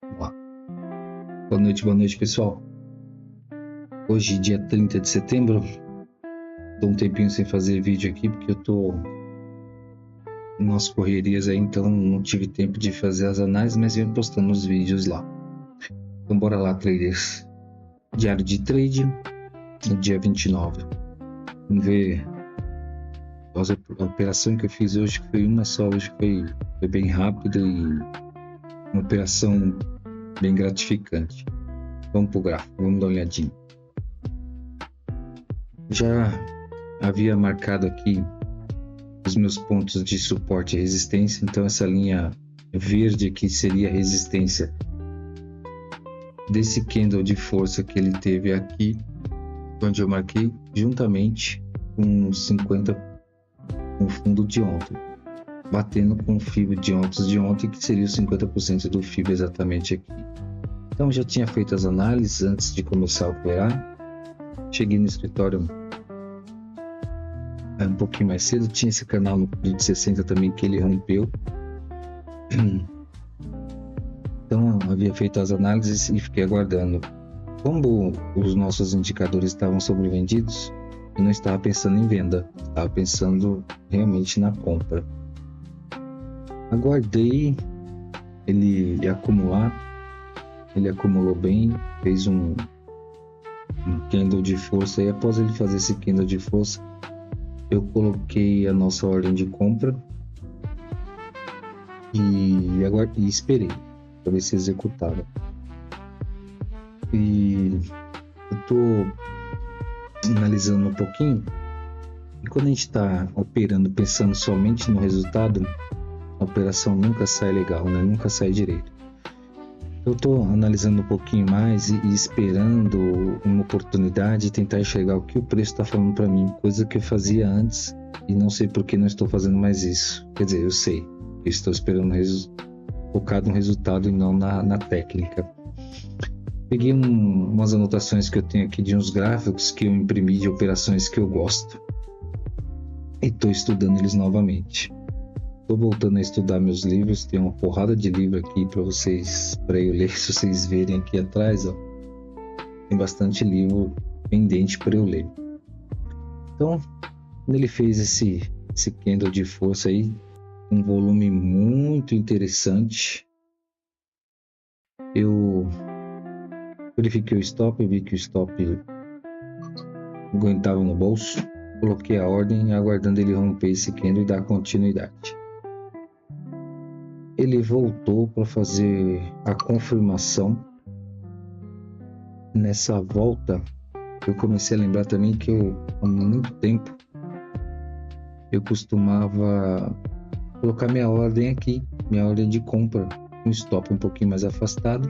Vamos lá. Boa noite, pessoal. Hoje, dia 30 de setembro, tô um tempinho sem fazer vídeo aqui, porque eu tô nas correrias aí, então não tive tempo de fazer as análises, mas venho postando os vídeos lá. Então bora lá, traders. Diário de trade, no dia 29. Vamos ver a operação que eu fiz hoje, que foi uma só, hoje foi bem rápida e uma operação bem gratificante. Vamos pro gráfico, vamos dar uma olhadinha. Já havia marcado aqui os meus pontos de suporte e resistência, então essa linha verde aqui seria a resistência desse candle de força que ele teve aqui, onde eu marquei, juntamente com 50 com o fundo de ontem, batendo com o FIBO de ontem, que seria os 50% do FIBO exatamente aqui. Então já tinha feito as análises antes de começar a operar. Cheguei no escritório um pouquinho mais cedo, tinha esse canal no de 60 também que ele rompeu. Então havia feito as análises e fiquei aguardando. Como os nossos indicadores estavam sobrevendidos, eu não estava pensando em venda, estava pensando realmente na compra. Aguardei ele acumular, ele acumulou bem, fez um candle de força, e após ele fazer esse candle de força, eu coloquei a nossa ordem de compra e esperei para ver se executava. E eu tô analisando um pouquinho, e quando a gente está operando pensando somente no resultado, a operação nunca sai legal, né? Nunca sai direito. Eu estou analisando um pouquinho mais e esperando uma oportunidade e tentar enxergar o que o preço está falando para mim, coisa que eu fazia antes e não sei por que não estou fazendo mais isso. Quer dizer, eu sei, eu estou esperando focado no resultado e não na técnica. Peguei umas anotações que eu tenho aqui de uns gráficos que eu imprimi de operações que eu gosto e estou estudando eles novamente. Estou voltando a estudar meus livros, tem uma porrada de livro aqui para eu ler, se vocês verem aqui atrás, ó, tem bastante livro pendente para eu ler. Então, quando ele fez esse candle de força aí, um volume muito interessante, eu verifiquei o stop, eu vi que o stop aguentava no bolso, coloquei a ordem aguardando ele romper esse candle e dar continuidade. Ele voltou para fazer a confirmação. Nessa volta, eu comecei a lembrar também que há muito tempo, eu costumava colocar minha ordem aqui, minha ordem de compra, um stop um pouquinho mais afastado,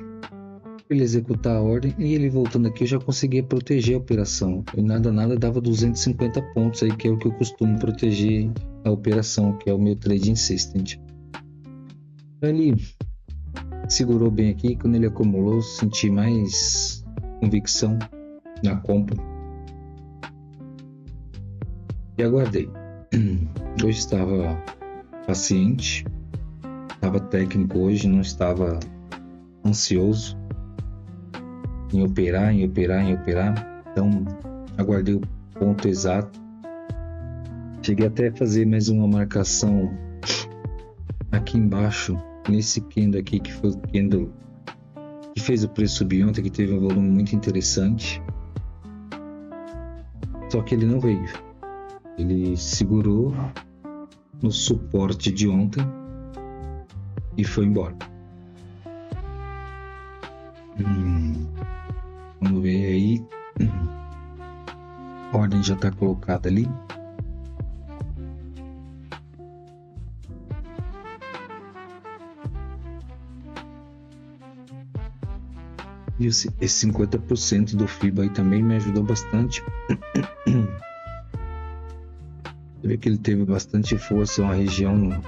ele executar a ordem e ele voltando aqui eu já conseguia proteger a operação. E nada dava 250 pontos aí, que é o que eu costumo proteger a operação, que é o meu Trading System. Ele segurou bem aqui, quando ele acumulou, senti mais convicção na compra e aguardei. Hoje estava paciente, estava técnico hoje, não estava ansioso em operar, então aguardei o ponto exato. Cheguei até a fazer mais uma marcação aqui embaixo, nesse candle aqui, que foi o candle que fez o preço subir ontem, que teve um volume muito interessante, só que ele não veio, ele segurou no suporte de ontem e foi embora. Vamos ver aí, a ordem já está colocada ali. E esse 50% do FIBA aí também me ajudou bastante. Você vê que ele teve bastante força, uma região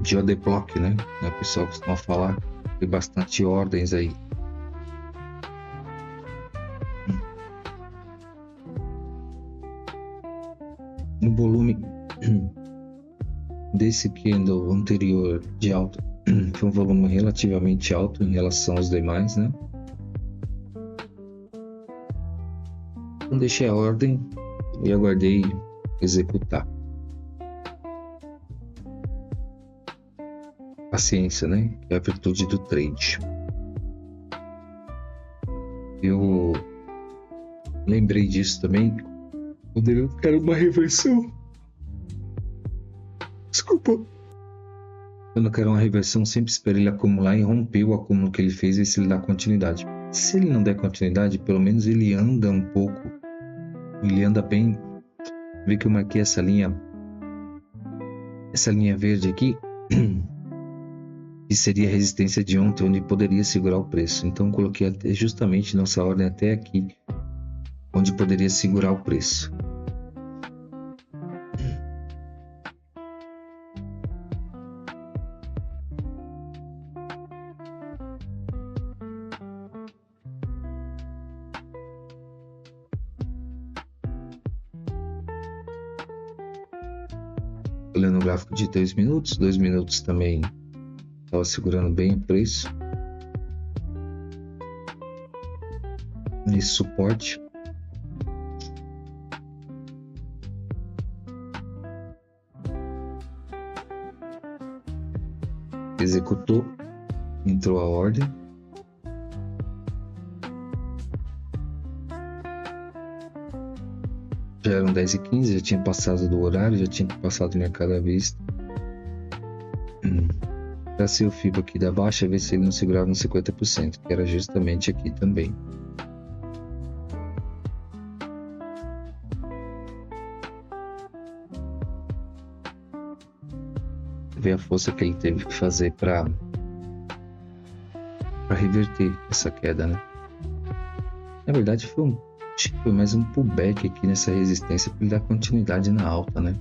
de order block, né? O pessoal costuma falar, tem bastante ordens aí. No volume desse candle anterior de alta, Foi um volume relativamente alto em relação aos demais, né? Então deixei a ordem e aguardei executar. Paciência, né? Que é a virtude do trade. Eu lembrei disso também quando eu quero uma reversão. Desculpa. Quando eu quero uma reversão, sempre espero ele acumular e romper o acúmulo que ele fez e se ele dá continuidade. Se ele não der continuidade, pelo menos ele anda um pouco. Ele anda bem. Vê que eu marquei essa linha verde aqui, que seria a resistência de ontem, onde poderia segurar o preço. Então coloquei justamente nossa ordem até aqui, onde poderia segurar o preço. Olhando o gráfico de 2 minutos também estava segurando bem o preço. Nesse suporte. Executou, entrou a ordem. Já eram 10h15, já tinha passado do horário, já tinha passado o mercado à vista. Tracei o FIBO aqui da baixa, ver se ele não segurava no 50%, que era justamente aqui também. Ver a força que ele teve que fazer para reverter essa queda, né? Na verdade foi mais um pullback aqui nessa resistência para ele dar continuidade na alta, né?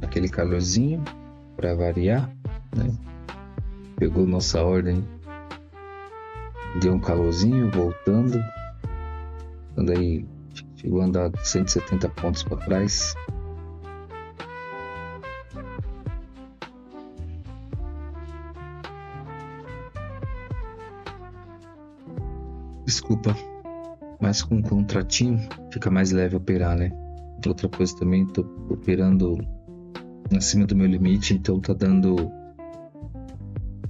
Aquele calorzinho para variar, né? Pegou nossa ordem, deu um calorzinho, voltando, quando aí chegou a andar 170 pontos para trás. Desculpa, mas com um contratinho fica mais leve operar, né? Outra coisa também, tô operando acima do meu limite, então tá dando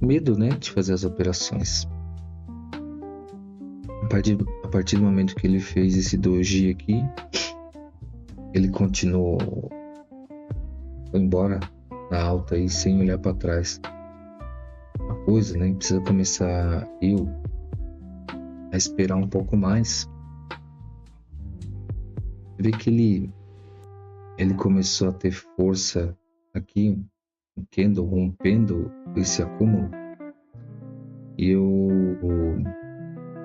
medo, né, de fazer as operações. A partir do momento que ele fez esse doji aqui, ele continuou, foi embora na alta aí sem olhar para trás. Uma coisa, né, precisa começar a esperar um pouco mais. Vê que ele começou a ter força aqui, um candle rompendo esse acúmulo, e eu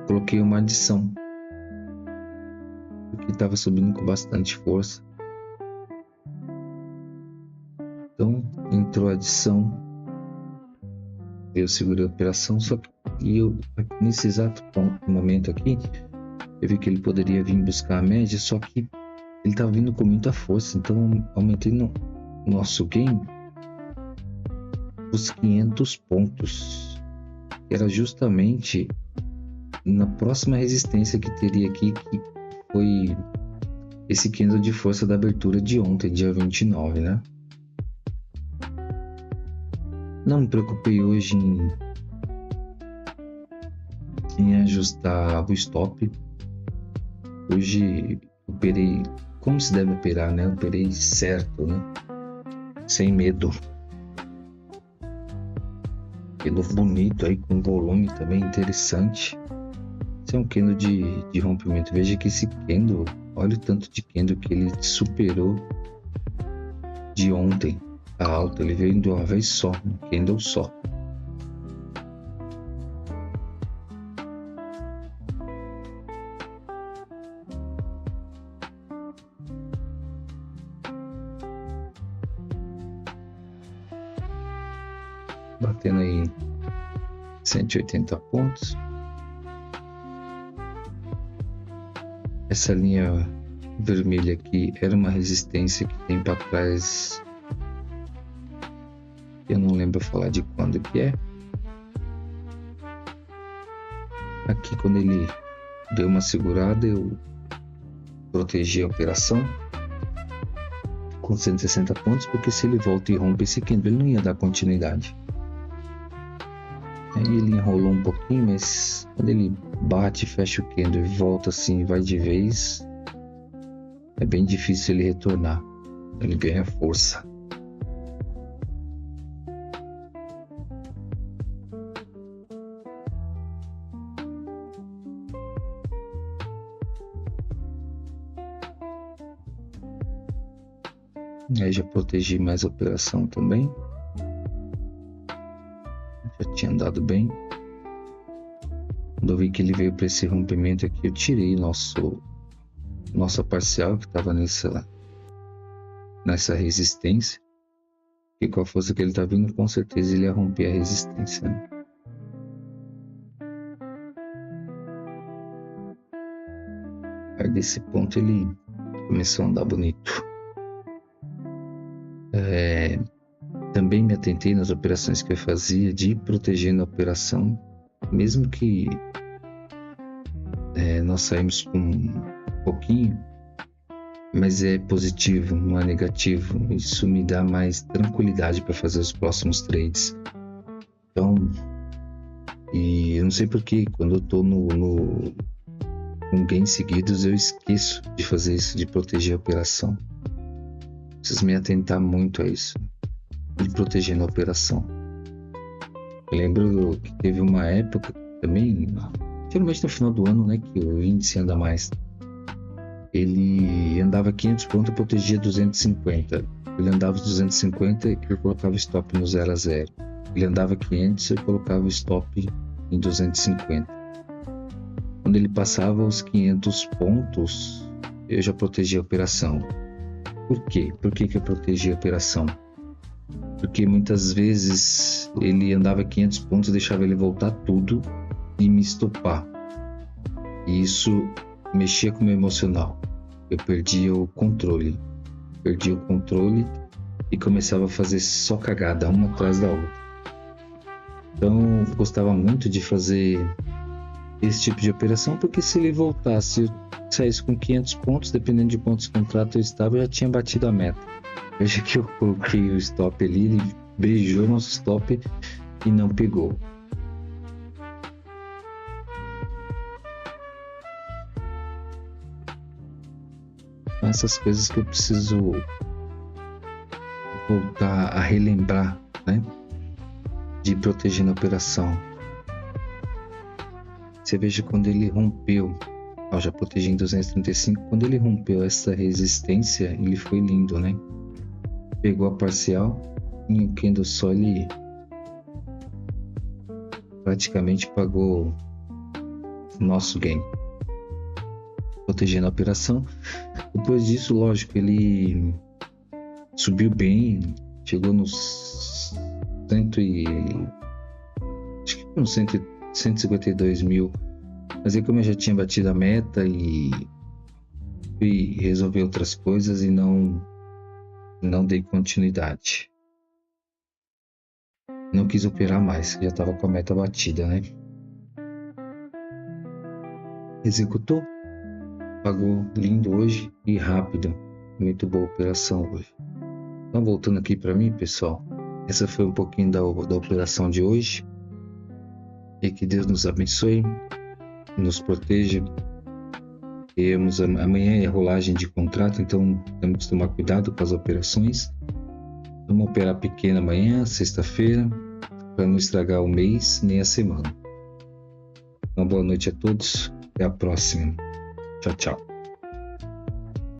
coloquei uma adição, porque estava subindo com bastante força. Então entrou a adição, eu segurei a operação, só que nesse exato momento aqui eu vi que ele poderia vir buscar a média, só que ele estava vindo com muita força, então aumentei no nosso gain os 500 pontos, que era justamente na próxima resistência que teria aqui, que foi esse candle de força da abertura de ontem, dia 29, né? Não me preocupei hoje em ajustar o stop. Hoje operei como se deve operar, né? Operei certo, né? Sem medo. Candle bonito aí, com volume também interessante. Esse é um candle de rompimento. Veja que esse candle, olha o tanto de candle que ele superou de ontem. A alta, ele veio de uma vez só, um candle só. Batendo aí 180 pontos. Essa linha vermelha aqui era uma resistência que tem para trás. Eu não lembro falar de quando que é. Aqui quando ele deu uma segurada, eu protegi a operação com 160 pontos, porque se ele volta e rompe esse candle, ele não ia dar continuidade. Aí ele enrolou um pouquinho, mas quando ele bate, fecha o candle e volta assim, vai de vez, é bem difícil ele retornar. Ele ganha força. Aí já protegi mais a operação também. Já tinha andado bem. Quando eu vi que ele veio para esse rompimento aqui, eu tirei nossa parcial que estava nessa resistência. E com a força que ele está vindo, com certeza ele ia romper a resistência, né? Aí desse ponto ele começou a andar bonito. Também me atentei nas operações que eu fazia de ir protegendo a operação, mesmo que nós saímos com um pouquinho, mas é positivo, não é negativo. Isso me dá mais tranquilidade para fazer os próximos trades. Então, e eu não sei porque quando eu estou com gains seguidos, eu esqueço de fazer isso, de proteger a operação. Preciso me atentar muito a isso, de protegendo a operação. Eu lembro que teve uma época também, geralmente no final do ano, né, que o índice anda mais. Ele andava 500 pontos, eu protegia 250. Ele andava os 250 e eu colocava o stop no 0 a 0. Ele andava 500 e eu colocava o stop em 250. Quando ele passava os 500 pontos, eu já protegia a operação. Por quê? Por que eu protegi a operação? Porque muitas vezes ele andava 500 pontos, eu deixava ele voltar tudo e me estopar. E isso mexia com o meu emocional. Eu perdia o controle. E começava a fazer só cagada, uma atrás da outra. Então eu gostava muito de fazer esse tipo de operação, porque se ele voltasse, eu saísse com 500 pontos, dependendo de quantos contratos eu estava, eu já tinha batido a meta. Veja que eu coloquei o stop ali, ele beijou nosso stop e não pegou. Essas coisas que eu preciso voltar a relembrar, né? De proteger na operação. Você veja quando ele rompeu, já protegi em 235, quando ele rompeu essa resistência, ele foi lindo, né? Pegou a parcial e o candle só ele praticamente pagou o nosso gain. Protegendo a operação. Depois disso, lógico, ele subiu bem, chegou nos 152 mil, mas aí como eu já tinha batido a meta e fui resolver outras coisas e não dei continuidade, não quis operar mais, já estava com a meta batida, né? Executou, pagou lindo hoje e rápido, muito boa operação hoje. Então voltando aqui para mim, pessoal, essa foi um pouquinho da operação de hoje. E que Deus nos abençoe, nos proteja. Amanhã é rolagem de contrato, então temos que tomar cuidado com as operações. Vamos operar pequeno amanhã, sexta-feira, para não estragar o mês nem a semana. Uma boa noite a todos, até a próxima. Tchau, tchau.